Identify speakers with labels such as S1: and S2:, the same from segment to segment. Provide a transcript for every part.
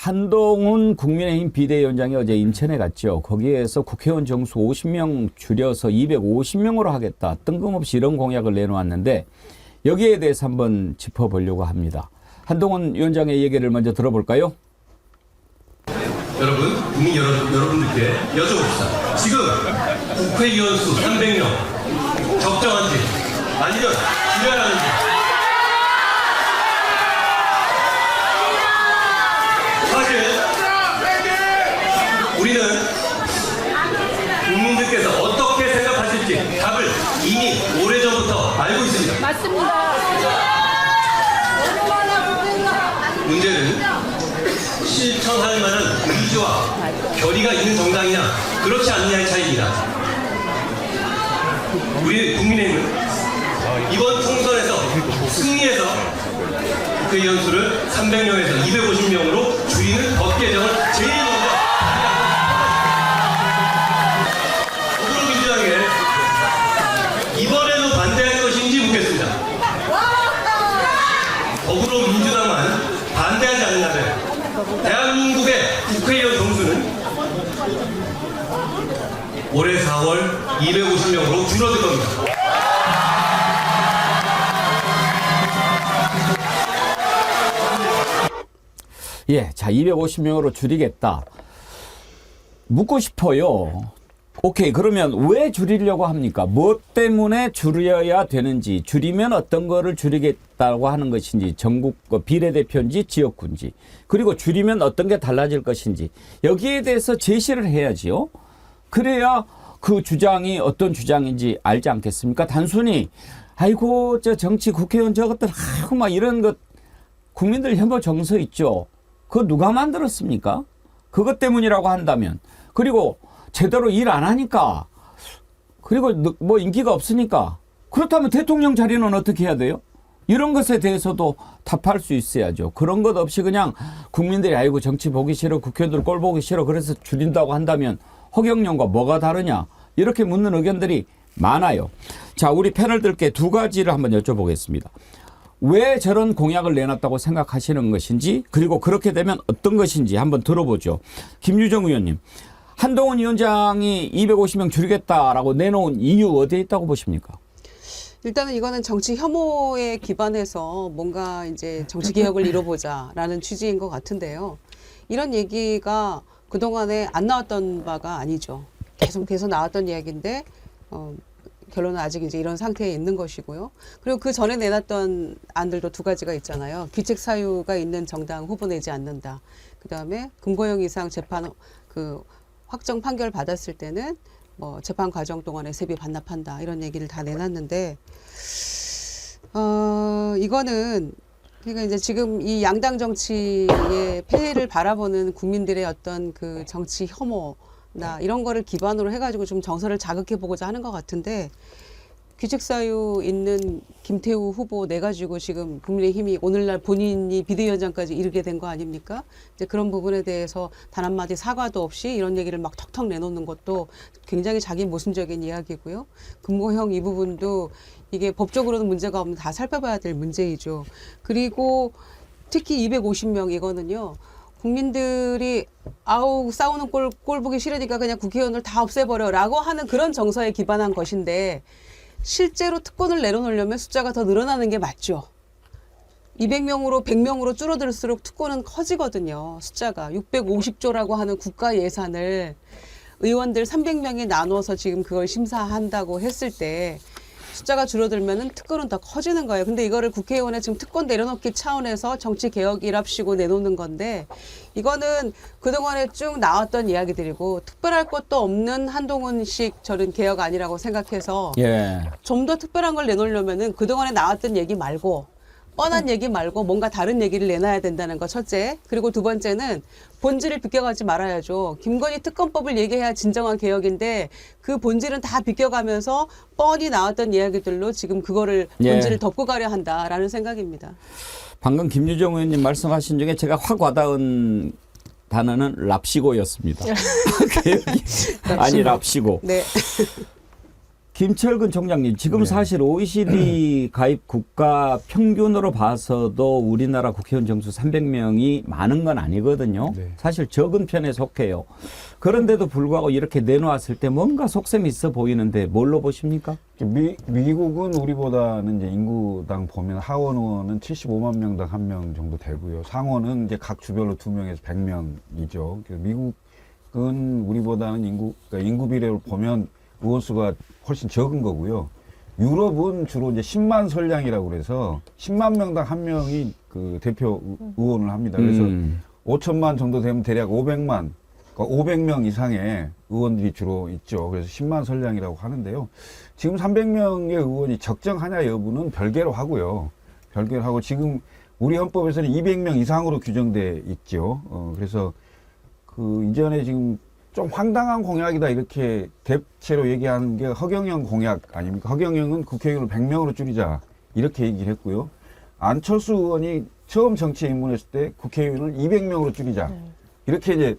S1: 한동훈 국민의힘 비대위원장이 어제 인천에 갔죠. 거기에서 국회의원 정수 50명 줄여서 250명으로 하겠다. 뜬금없이 이런 공약을 내놓았는데 여기에 대해서 한번 짚어보려고 합니다. 한동훈 위원장의 얘기를 먼저 들어볼까요?
S2: 여러분, 국민 여러분들께 여쭤봅시다. 지금 국회의원 수 300명 적정한지 아니면 줄여야 하는지. 사실 우리는 국민들께서 어떻게 생각하실지 답을 이미 오래전부터 알고 있습니다.
S3: 맞습니다.
S2: 문제는 실천할 만한 의지와 결의가 있는 정당이냐 그렇지 않느냐의 차이입니다. 우리 국민의힘은 이번 총선에서 승리해서 국회의원 수를 300명에서 250명으로 줄이는 법 개정을 제일 먼저 더불어민주당에 이번에도 반대할 것인지 묻겠습니다. 더불어민주당만 반대하지 않는다면 대한민국의 국회의원 정수는 올해 4월 250명으로 줄어들 겁니다.
S1: 예, 자 250명으로 줄이겠다. 묻고 싶어요. 오케이, 그러면 왜 줄이려고 합니까? 무엇 때문에 줄여야 되는지, 줄이면 어떤 거를 줄이겠다고 하는 것인지, 전국 비례대표인지 지역구인지, 그리고 줄이면 어떤 게 달라질 것인지 여기에 대해서 제시를 해야지요. 그래야 그 주장이 어떤 주장인지 알지 않겠습니까? 단순히 아이고 저 정치 국회의원 저것들 아이고 막 이런 것 국민들 혐오 정서 있죠. 그거 누가 만들었습니까? 그것 때문이라고 한다면, 그리고 제대로 일 안 하니까, 그리고 뭐 인기가 없으니까, 그렇다면 대통령 자리는 어떻게 해야 돼요? 이런 것에 대해서도 답할 수 있어야죠. 그런 것 없이 그냥 국민들이 아이고 정치 보기 싫어, 국회의원들 꼴 보기 싫어, 그래서 줄인다고 한다면 허경영과 뭐가 다르냐, 이렇게 묻는 의견들이 많아요. 자, 우리 패널들께 두 가지를 한번 여쭤보겠습니다. 왜 저런 공약을 내놨다고 생각하시는 것인지, 그리고 그렇게 되면 어떤 것인지 한번 들어보죠. 김유정 의원님, 한동훈 위원장이 250명 줄이겠다라고 내놓은 이유 어디에 있다고 보십니까?
S4: 일단은 이거는 정치 혐오에 기반해서 뭔가 이제 정치 개혁을 이뤄보자라는 취지인 것 같은데요. 이런 얘기가 그동안에 안 나왔던 바가 아니죠. 계속해서 나왔던 이야기인데, 결론은 아직 이제 이런 상태에 있는 것이고요. 그리고 그 전에 내놨던 안들도 두 가지가 있잖아요. 귀책 사유가 있는 정당 후보 내지 않는다. 그 다음에 금고형 이상 재판 확정 판결 받았을 때는 뭐 재판 과정 동안에 세비 반납한다. 이런 얘기를 다 내놨는데, 이거는 그러니까 이제 지금 이 양당 정치의 폐해를 바라보는 국민들의 어떤 그 정치 혐오나 이런 거를 기반으로 해가지고 좀 정서를 자극해 보고자 하는 것 같은데, 귀책 사유 있는 김태우 후보 내가지고 지금 국민의힘이 오늘날 본인이 비대위원장까지 이르게 된 거 아닙니까? 이제 그런 부분에 대해서 단 한마디 사과도 없이 이런 얘기를 막 턱턱 내놓는 것도 굉장히 자기 모순적인 이야기고요. 금고형 이 부분도 이게 법적으로는 문제가 없는 다 살펴봐야 될 문제이죠. 그리고 특히 250명 이거는요. 국민들이 아우 싸우는 꼴 보기 싫으니까 그냥 국회의원을 다 없애버려라고 하는 그런 정서에 기반한 것인데, 실제로 특권을 내려놓으려면 숫자가 더 늘어나는 게 맞죠. 200명으로 100명으로 줄어들수록 특권은 커지거든요. 숫자가 650조라고 하는 국가 예산을 의원들 300명이 나눠서 지금 그걸 심사한다고 했을 때 숫자가 줄어들면은 특권은 더 커지는 거예요. 근데 이거를 국회의원에 지금 특권 내려놓기 차원에서 정치 개혁 일합시고 내놓는 건데, 이거는 그동안에 쭉 나왔던 이야기들이고 특별할 것도 없는 한동훈식 저런 개혁 아니라고 생각해서,
S1: 예.
S4: 좀 더 특별한 걸 내놓으려면은 그동안에 나왔던 얘기 말고 뻔한 얘기 말고 뭔가 다른 얘기를 내놔야 된다는 거 첫째. 그리고 두 번째는 본질을 비껴가지 말아야죠. 김건희 특검법을 얘기해야 진정한 개혁인데 그 본질은 다 비껴가면서 뻔히 나왔던 이야기들로 지금 그거를 본질을 덮고 가려 한다라는 생각입니다.
S1: 방금 김유정 의원님 말씀하신 중에 제가 확 와닿은 단어는 랍시고였습니다. 개혁이 아니 랍시고.
S4: 네.
S1: 김철근 총장님, 지금
S3: 네.
S1: 사실 OECD 가입 국가 평균으로 봐서도 우리나라 국회의원 정수 300명이 많은 건 아니거든요.
S3: 네.
S1: 사실 적은 편에 속해요. 그런데도 불구하고 이렇게 내놓았을 때 뭔가 속셈이 있어 보이는데 뭘로 보십니까?
S3: 미국은 우리보다는 이제 인구당 보면 하원 의원은 75만 명당 1명 정도 되고요. 상원은 이제 각 주별로 2명에서 100명이죠. 미국은 우리보다는 그러니까 인구 비례를 보면 의원 수가 훨씬 적은 거고요. 유럽은 주로 이제 10만 선량이라고 그래서 10만 명당 1명이 그 대표 의원을 합니다. 그래서 5천만 정도 되면 대략 500만, 그러니까 500명 이상의 의원들이 주로 있죠. 그래서 10만 선량이라고 하는데요. 지금 300명의 의원이 적정하냐 여부는 별개로 하고요. 별개로 하고 지금 우리 헌법에서는 200명 이상으로 규정돼 있죠. 그래서 그 이전에 지금 좀 황당한 공약이다 이렇게 대체로 얘기하는 게 허경영 공약 아닙니까? 허경영은 국회의원을 100명으로 줄이자 이렇게 얘기를 했고요. 안철수 의원이 처음 정치에 입문했을 때 국회의원을 200명으로 줄이자 이렇게 이제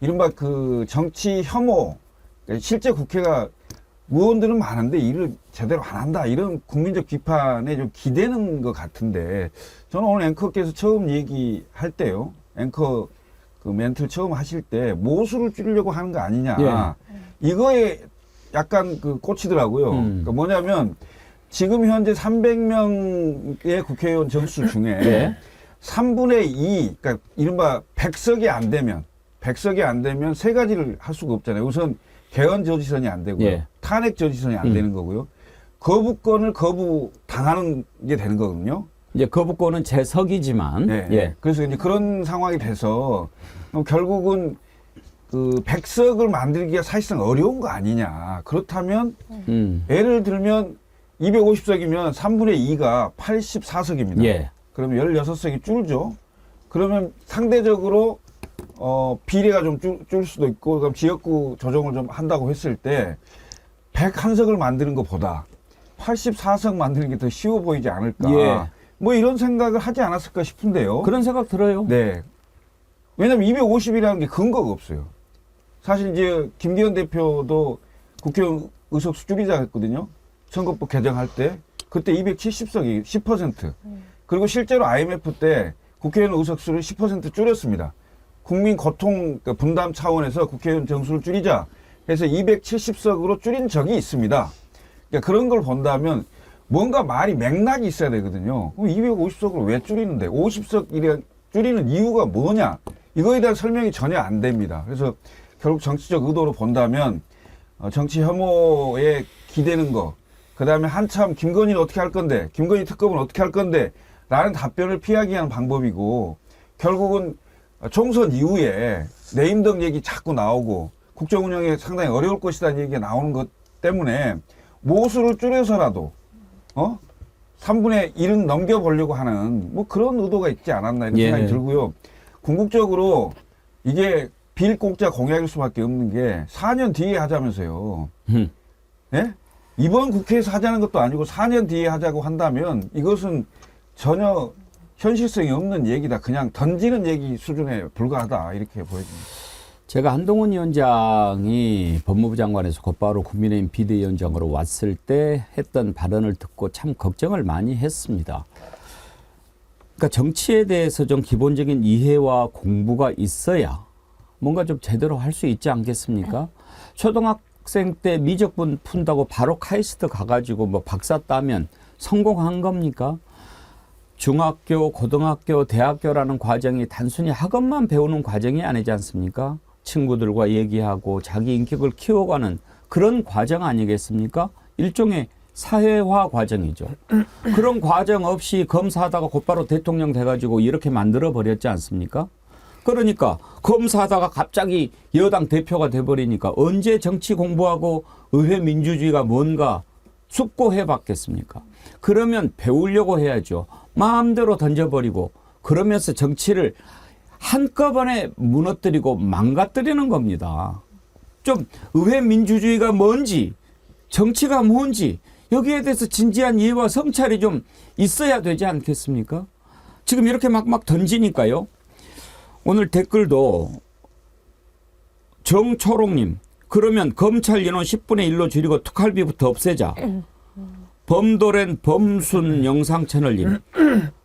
S3: 이른바 그 정치 혐오, 실제 국회가 의원들은 많은데 일을 제대로 안 한다 이런 국민적 비판에 좀 기대는 것 같은데 저는 오늘 앵커께서 처음 얘기할 때요. 앵커 그 멘트를 처음 하실 때 모수를 줄이려고 하는 거 아니냐. 이거에 약간 그 꽂히더라고요. 그러니까 뭐냐면 지금 현재 300명의 국회의원 정수 중에 3분의 2, 그러니까 이른바 100석이 안 되면 세 가지를 할 수가 없잖아요. 우선 개헌 저지선이 안 되고요. 탄핵 저지선이 안 되는 거고요. 거부권을 거부당하는 게 되는 거거든요.
S1: 이제 거부권은 재석이지만.
S3: 그래서 이제 그런 상황이 돼서 결국은 그 100석을 만들기가 사실상 어려운 거 아니냐. 그렇다면 예를 들면 250석이면 3분의 2가 84석입니다. 그러면 16석이 줄죠. 그러면 상대적으로 비례가 좀 줄 수도 있고 그럼 지역구 조정을 좀 한다고 했을 때 101석을 만드는 것보다 84석 만드는 게 더 쉬워 보이지 않을까. 뭐 이런 생각을 하지 않았을까 싶은데요.
S1: 그런 생각 들어요.
S3: 네. 왜냐면 250이라는 게 근거가 없어요. 사실 이제 김기현 대표도 국회의원 의석수 줄이자 했거든요. 선거법 개정할 때. 그때 270석이 10%. 그리고 실제로 IMF 때 국회의원 의석수를 10% 줄였습니다. 국민 고통 분담 차원에서 국회의원 정수를 줄이자 해서 270석으로 줄인 적이 있습니다. 그러니까 그런 걸 본다면 뭔가 말이 맥락이 있어야 되거든요. 그럼 250석으로 왜 줄이는데 50석 줄이는 이유가 뭐냐? 이거에 대한 설명이 전혀 안 됩니다. 그래서 결국 정치적 의도로 본다면 정치 혐오에 기대는 거, 그 다음에 한참 김건희는 어떻게 할 건데, 김건희 특검은 어떻게 할 건데 라는 답변을 피하기 위한 방법이고 결국은 총선 이후에 내임덕 얘기 자꾸 나오고 국정 운영에 상당히 어려울 것이라는 얘기가 나오는 것 때문에 모수를 줄여서라도 3분의 1은 넘겨보려고 하는 뭐 그런 의도가 있지 않았나 이런 생각이 들고요. 궁극적으로 이게 빌공짜 공약일 수밖에 없는 게 4년 뒤에 하자면서요. 네? 이번 국회에서 하자는 것도 아니고 4년 뒤에 하자고 한다면 이것은 전혀 현실성이 없는 얘기다. 그냥 던지는 얘기 수준에 불과하다. 이렇게 보여집니다.
S1: 제가 한동훈 위원장이 법무부 장관에서 곧바로 국민의힘 비대위원장으로 왔을 때 했던 발언을 듣고 참 걱정을 많이 했습니다. 그러니까 정치에 대해서 좀 기본적인 이해와 공부가 있어야 뭔가 좀 제대로 할 수 있지 않겠습니까? 초등학생 때 미적분 푼다고 바로 카이스트 가가지고 뭐 박사 따면 성공한 겁니까? 중학교, 고등학교, 대학교라는 과정이 단순히 학업만 배우는 과정이 아니지 않습니까? 친구들과 얘기하고 자기 인격을 키워가는 그런 과정 아니겠습니까? 일종의 사회화 과정이죠. 그런 과정 없이 검사하다가 곧바로 대통령 돼가지고 이렇게 만들어버렸지 않습니까? 그러니까 검사하다가 갑자기 여당 대표가 돼버리니까 언제 정치 공부하고 의회 민주주의가 뭔가 숙고해 봤겠습니까? 그러면 배우려고 해야죠. 마음대로 던져버리고 그러면서 정치를 한꺼번에 무너뜨리고 망가뜨리는 겁니다. 좀 의회 민주주의가 뭔지 정치가 뭔지 여기에 대해서 진지한 이해와 성찰이 좀 있어야 되지 않겠습니까? 지금 이렇게 막 던지니까요. 오늘 댓글도 정초롱님 그러면 검찰 인원 10분의 1로 줄이고 특활비부터 없애자. 범도랜 범순 영상 채널님.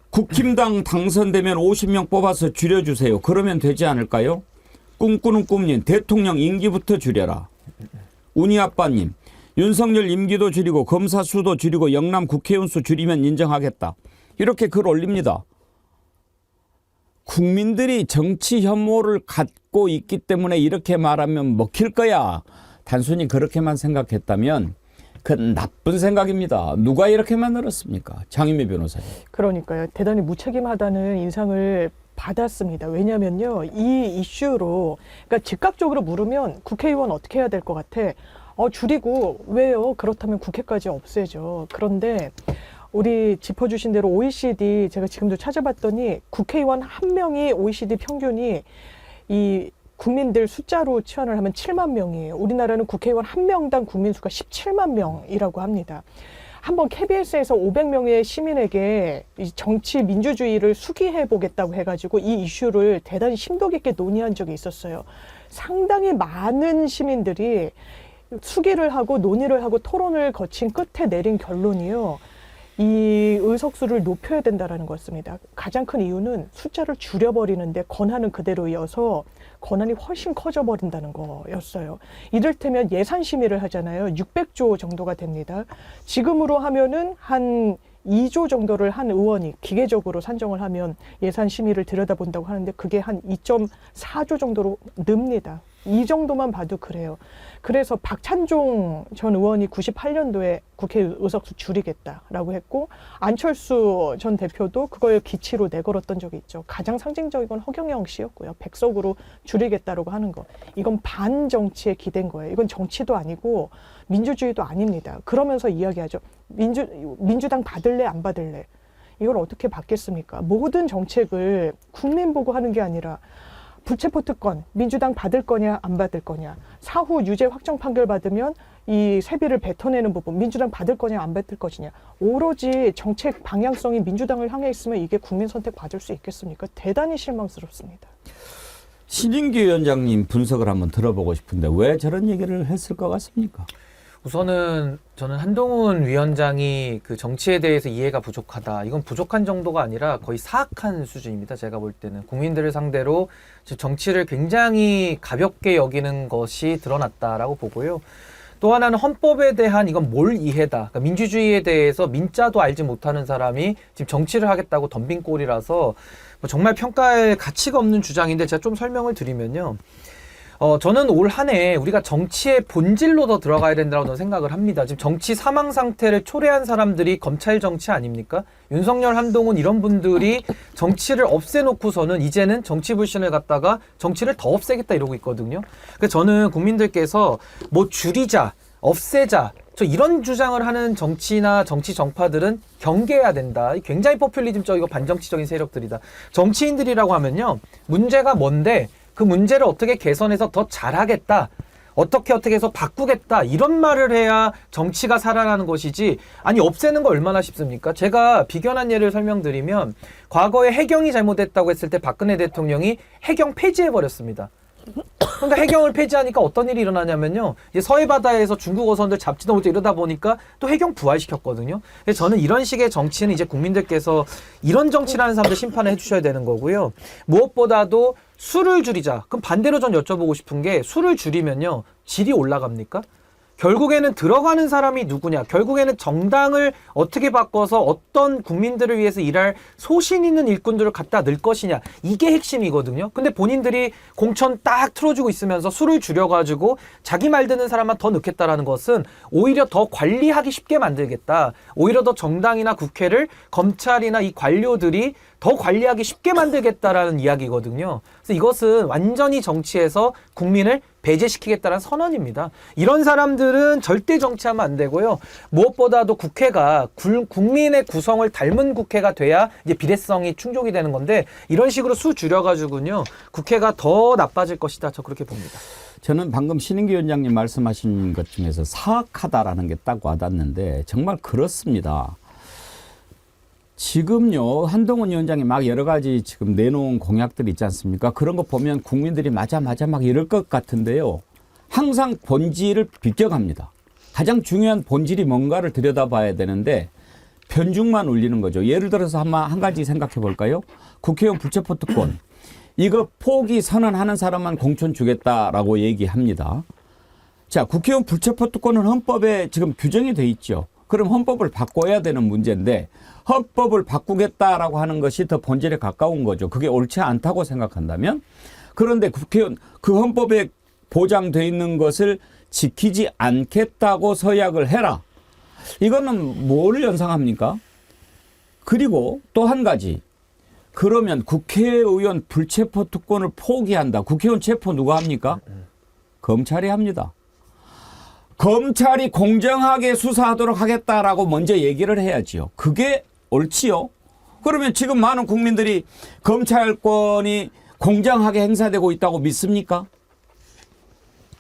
S1: 국힘당 당선되면 50명 뽑아서 줄여주세요. 그러면 되지 않을까요? 꿈꾸는 꿈님. 대통령 임기부터 줄여라. 운이아빠님. 윤석열 임기도 줄이고 검사 수도 줄이고 영남 국회의원 수 줄이면 인정하겠다. 이렇게 글 올립니다. 국민들이 정치 혐오를 갖고 있기 때문에 이렇게 말하면 먹힐 거야. 단순히 그렇게만 생각했다면 그건 나쁜 생각입니다. 누가 이렇게 만들었습니까? 장윤미 변호사님.
S5: 그러니까요. 대단히 무책임하다는 인상을 받았습니다. 왜냐면요. 이 이슈로 그러니까 즉각적으로 물으면 국회의원 어떻게 해야 될 것 같아? 줄이고 왜요? 그렇다면 국회까지 없애죠. 그런데 우리 짚어주신 대로 OECD 제가 지금도 찾아봤더니 국회의원 한 명이 OECD 평균이 이 국민들 숫자로 치환을 하면 7만 명이에요. 우리나라는 국회의원 한 명당 국민 수가 17만 명이라고 합니다. 한번 KBS에서 500명의 시민에게 이 정치 민주주의를 수기해 보겠다고 해가지고 이 이슈를 대단히 심도 깊게 논의한 적이 있었어요. 상당히 많은 시민들이 수기를 하고 논의를 하고 토론을 거친 끝에 내린 결론이요. 이 의석수를 높여야 된다라는 것입니다. 가장 큰 이유는 숫자를 줄여버리는데 권한은 그대로 이어서 권한이 훨씬 커져버린다는 거였어요. 이를테면 예산 심의를 하잖아요. 600조 정도가 됩니다. 지금으로 하면은 한 2조 정도를 한 의원이 기계적으로 산정을 하면 예산 심의를 들여다본다고 하는데 그게 한 2.4조 정도로 늡니다. 이 정도만 봐도 그래요. 그래서 박찬종 전 의원이 98년도에 국회 의석수 줄이겠다라고 했고 안철수 전 대표도 그걸 기치로 내걸었던 적이 있죠. 가장 상징적인 건 허경영 씨였고요. 100석으로 줄이겠다라고 하는 거. 이건 반정치에 기댄 거예요. 이건 정치도 아니고 민주주의도 아닙니다. 그러면서 이야기하죠. 민주당 받을래 안 받을래. 이걸 어떻게 받겠습니까? 모든 정책을 국민 보고 하는 게 아니라 불체포 특권, 민주당 받을 거냐 안 받을 거냐. 사후 유죄 확정 판결 받으면 이 세비를 뱉어내는 부분, 민주당 받을 거냐 안 받을 것이냐. 오로지 정책 방향성이 민주당을 향해 있으면 이게 국민 선택 받을 수 있겠습니까? 대단히 실망스럽습니다.
S1: 신인규 위원장님 분석을 한번 들어보고 싶은데 왜 저런 얘기를 했을 것 같습니까?
S6: 우선은 저는 한동훈 위원장이 그 정치에 대해서 이해가 부족하다. 이건 부족한 정도가 아니라 거의 사악한 수준입니다. 제가 볼 때는 국민들을 상대로 정치를 굉장히 가볍게 여기는 것이 드러났다라고 보고요. 또 하나는 헌법에 대한 이건 뭘 이해다. 그러니까 민주주의에 대해서 민자도 알지 못하는 사람이 지금 정치를 하겠다고 덤빈 꼴이라서 정말 평가할 가치가 없는 주장인데 제가 좀 설명을 드리면요. 저는 올 한 해 우리가 정치의 본질로 더 들어가야 된다고 저는 생각을 합니다. 지금 정치 사망 상태를 초래한 사람들이 검찰 정치 아닙니까? 윤석열, 한동훈 이런 분들이 정치를 없애놓고서는 이제는 정치 불신을 갖다가 정치를 더 없애겠다 이러고 있거든요. 그래서 저는 국민들께서 뭐 줄이자, 없애자, 이런 주장을 하는 정치나 정치 정파들은 경계해야 된다. 굉장히 포퓰리즘적이고 반정치적인 세력들이다. 정치인들이라고 하면요. 문제가 뭔데 그 문제를 어떻게 개선해서 더 잘하겠다. 어떻게 해서 바꾸겠다. 이런 말을 해야 정치가 살아나는 것이지. 아니 없애는 거 얼마나 쉽습니까? 제가 비견한 예를 설명드리면 과거에 해경이 잘못했다고 했을 때 박근혜 대통령이 해경 폐지해버렸습니다. 그러니까 해경을 폐지하니까 어떤 일이 일어나냐면요. 이제 서해바다에서 중국 어선들 잡지도 못해 이러다 보니까 또 해경 부활시켰거든요. 그래서 저는 이런 식의 정치는 이제 국민들께서 이런 정치라는 사람들 심판을 해주셔야 되는 거고요. 무엇보다도 수를 줄이자. 그럼 반대로 전 여쭤보고 싶은 게 수를 줄이면요. 질이 올라갑니까? 결국에는 들어가는 사람이 누구냐. 결국에는 정당을 어떻게 바꿔서 어떤 국민들을 위해서 일할 소신 있는 일꾼들을 갖다 넣을 것이냐. 이게 핵심이거든요. 근데 본인들이 공천 딱 틀어주고 있으면서 수를 줄여가지고 자기 말 듣는 사람만 더 넣겠다라는 것은 오히려 더 관리하기 쉽게 만들겠다. 오히려 더 정당이나 국회를 검찰이나 이 관료들이 더 관리하기 쉽게 만들겠다라는 이야기거든요. 그래서 이것은 완전히 정치에서 국민을 배제시키겠다는 선언입니다. 이런 사람들은 절대 정치하면 안 되고요. 무엇보다도 국회가 국민의 구성을 닮은 국회가 돼야 이제 비례성이 충족이 되는 건데 이런 식으로 수 줄여가지고요. 국회가 더 나빠질 것이다. 저 그렇게 봅니다.
S1: 저는 방금 신인규 위원장님 말씀하신 것 중에서 사악하다라는 게 딱 와닿는데 정말 그렇습니다. 지금요 한동훈 위원장이 막 여러 가지 지금 내놓은 공약들이 있지 않습니까? 그런 거 보면 국민들이 맞아 막 이럴 것 같은데요. 항상 본질을 비껴갑니다. 가장 중요한 본질이 뭔가를 들여다봐야 되는데 편중만 울리는 거죠. 예를 들어서 한 가지 생각해 볼까요? 국회의원 불체포 특권. 이거 포기 선언하는 사람만 공천 주겠다라고 얘기합니다. 자, 국회의원 불체포 특권은 헌법에 지금 규정이 돼 있죠. 그럼 헌법을 바꿔야 되는 문제인데 헌법을 바꾸겠다라고 하는 것이 더 본질에 가까운 거죠. 그게 옳지 않다고 생각한다면. 그런데 국회의원 그 헌법에 보장돼 있는 것을 지키지 않겠다고 서약을 해라. 이거는 뭐를 연상합니까? 그리고 또 한 가지. 그러면 국회의원 불체포 특권을 포기한다. 국회의원 체포 누가 합니까? 검찰이 합니다. 검찰이 공정하게 수사하도록 하겠다라고 먼저 얘기를 해야지요. 그게 옳지요. 그러면 지금 많은 국민들이 검찰권이 공정하게 행사되고 있다고 믿습니까?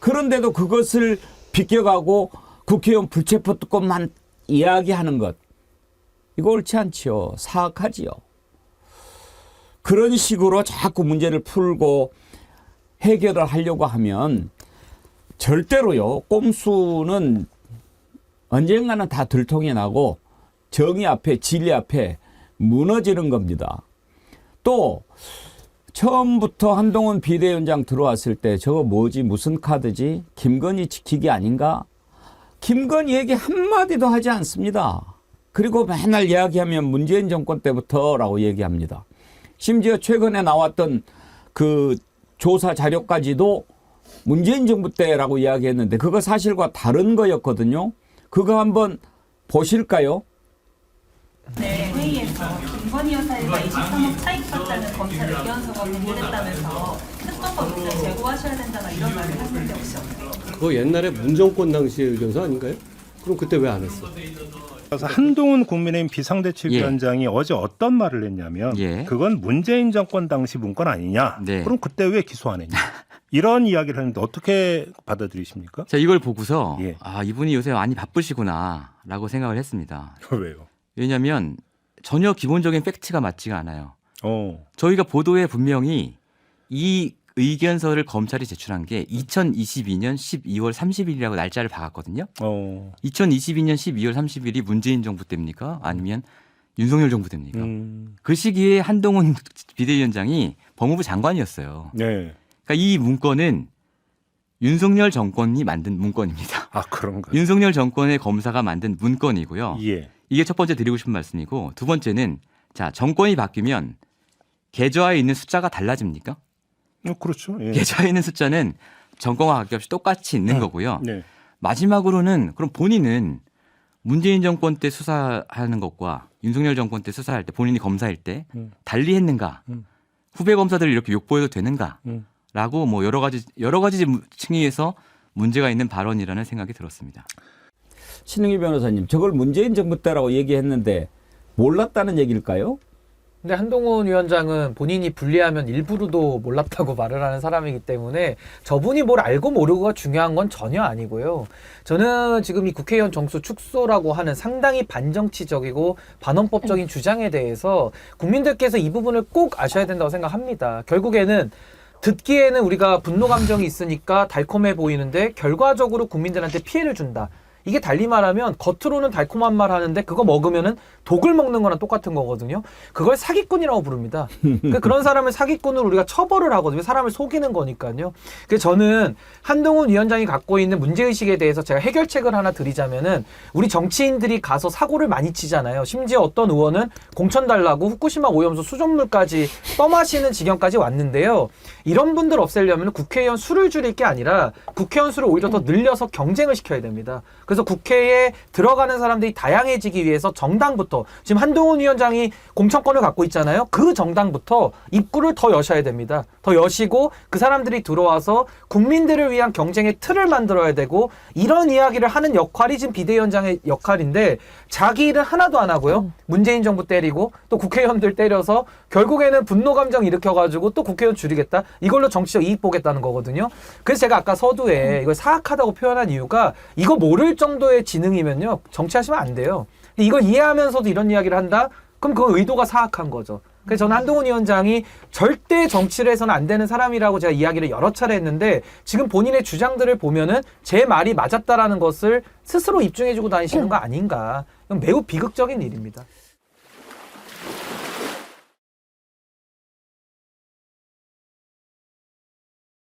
S1: 그런데도 그것을 비껴가고 국회의원 불체포 특권만 이야기하는 것. 이거 옳지 않지요. 사악하지요. 그런 식으로 자꾸 문제를 풀고 해결을 하려고 하면 절대로요. 꼼수는 언젠가는 다 들통이 나고 정의 앞에 진리 앞에 무너지는 겁니다. 또 처음부터 한동훈 비대위원장 들어왔을 때 저거 뭐지 무슨 카드지 김건희 지키기 아닌가? 김건희 얘기 한마디도 하지 않습니다. 그리고 맨날 이야기하면 문재인 정권 때부터라고 얘기합니다. 심지어 최근에 나왔던 그 조사 자료까지도 문재인 정부 때라고 이야기했는데 그거 사실과 다른 거였거든요. 그거 한번 보실까요?
S7: 네, 회의에서 김건희 여사가 23억 차익 봤다는 검찰 의견서가 공개됐다면서 특검법 이제 제고하셔야 된다는 이런 말을 하는데 혹시 어때요?
S8: 그거 옛날에 문정권 당시의 의견서 아닌가요? 그럼 그때 왜 안 했어?
S9: 그래서 한동훈 국민의힘 비상대책위원장이 어제 어떤 말을 했냐면 그건 문재인 정권 당시 문건 아니냐. 그럼 그때 왜 기소 안 했냐. 이런 이야기를 하는데 어떻게 받아들이십니까?
S10: 자, 이걸 보고서 아, 이분이 요새 많이 바쁘시구나라고 생각을 했습니다.
S9: 왜요?
S10: 왜냐하면 전혀 기본적인 팩트가 맞지가 않아요. 저희가 보도에 분명히 이 의견서를 검찰이 제출한 게 2022년 12월 30일이라고 날짜를 박았거든요. 2022년 12월 30일이 문재인 정부 때입니까? 아니면 윤석열 정부 때입니까? 그 시기에 한동훈 비대위원장이 법무부 장관이었어요. 그러니까 이 문건은 윤석열 정권이 만든 문건입니다.
S9: 아, 그런가요?
S10: 윤석열 정권의 검사가 만든 문건이고요. 이게 첫 번째 드리고 싶은 말씀이고 두 번째는 자, 정권이 바뀌면 계좌에 있는 숫자가 달라집니까?
S9: 그렇죠.
S10: 계좌에 있는 숫자는 정권과 관계없이 똑같이 있는 거고요. 마지막으로는 그럼 본인은 문재인 정권 때 수사하는 것과 윤석열 정권 때 수사할 때 본인이 검사일 때 달리 했는가? 후배 검사들을 이렇게 욕보해도 되는가? 라고 뭐 여러 가지 층위에서 문제가 있는 발언이라는 생각이 들었습니다.
S1: 신흥희 변호사님, 저걸 문재인 정부 때라고 얘기했는데 몰랐다는 얘기일까요?
S6: 근데 한동훈 위원장은 본인이 불리하면 일부러도 몰랐다고 말을 하는 사람이기 때문에 저분이 뭘 알고 모르고가 중요한 건 전혀 아니고요. 저는 지금 이 국회의원 정수 축소라고 하는 상당히 반정치적이고 반헌법적인 주장에 대해서 국민들께서 이 부분을 꼭 아셔야 된다고 생각합니다. 결국에는 듣기에는 우리가 분노 감정이 있으니까 달콤해 보이는데 결과적으로 국민들한테 피해를 준다. 이게 달리 말하면 겉으로는 달콤한 말 하는데 그거 먹으면은 독을 먹는 거랑 똑같은 거거든요. 그걸 사기꾼이라고 부릅니다. 그러니까 그런 사람을 사기꾼으로 우리가 처벌을 하거든요. 사람을 속이는 거니까요. 그래서 저는 한동훈 위원장이 갖고 있는 문제의식에 대해서 제가 해결책을 하나 드리자면은 우리 정치인들이 가서 사고를 많이 치잖아요. 심지어 어떤 의원은 공천 달라고 후쿠시마 오염수 수돗물까지 떠마시는 지경까지 왔는데요. 이런 분들 없애려면 국회의원 수를 줄일 게 아니라 국회의원 수를 오히려 더 늘려서 경쟁을 시켜야 됩니다. 그래서 국회에 들어가는 사람들이 다양해지기 위해서 정당부터 지금 한동훈 위원장이 공천권을 갖고 있잖아요. 그 정당부터 입구를 더 여셔야 됩니다. 더 여시고 그 사람들이 들어와서 국민들을 위한 경쟁의 틀을 만들어야 되고 이런 이야기를 하는 역할이 지금 비대위원장의 역할인데 자기 일은 하나도 안 하고요. 문재인 정부 때리고 또 국회의원들 때려서 결국에는 분노 감정 일으켜가지고 또 국회의원 줄이겠다. 이걸로 정치적 이익 보겠다는 거거든요. 그래서 제가 아까 서두에 이걸 사악하다고 표현한 이유가 이거 모를 정도의 지능이면요 정치하시면 안 돼요. 이걸 이해하면서도 이런 이야기를 한다? 그럼 그건 의도가 사악한 거죠. 그래서 저는 한동훈 위원장이 절대 정치를 해서는 안 되는 사람이라고 제가 이야기를 여러 차례 했는데 지금 본인의 주장들을 보면은 제 말이 맞았다라는 것을 스스로 입증해주고 다니시는 거 아닌가. 이건 매우 비극적인 일입니다.